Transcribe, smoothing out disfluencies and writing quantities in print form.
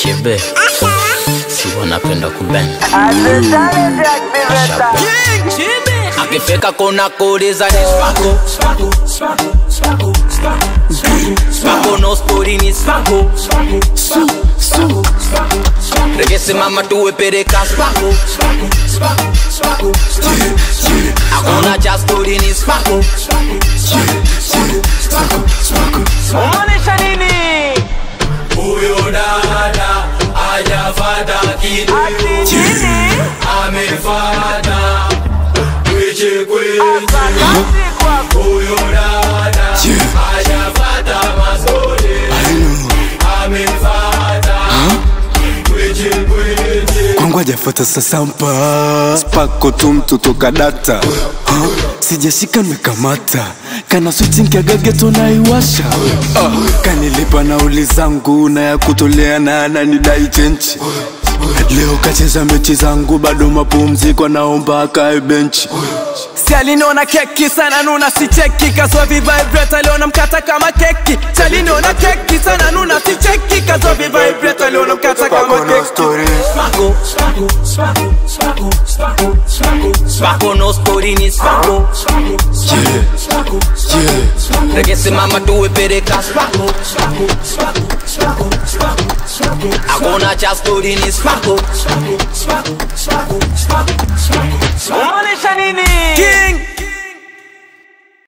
Chebe si wanapenda kubenda akifeka kona kuuliza ni spako spako no spori ni spako regese mama tuwe pereka spako akona cha spori ni spako umanisha nini? Uyo dada hajafata kitu amefata kweche Uyo dada hajafata masode amefata kweche kwangu hajafata sasampa spako tu mtoto kadata sijashika nimekamata kana switching ya gageto na iwasha kanilipa nauli zangu na ya kutolea na ananidai chenchi leo kacheza mechi zangu bado mapumziko naomba akae benchi si aliniona keki sana nuna si cheki kazo vibrate aliona mkata kama keki si aliniona keki sana nuna si cheki kazo vibrate aliona mkata kama keki spako no spori ni spako regese mama tuwe pereka spako akona cha spori ni spako umanisha nini? King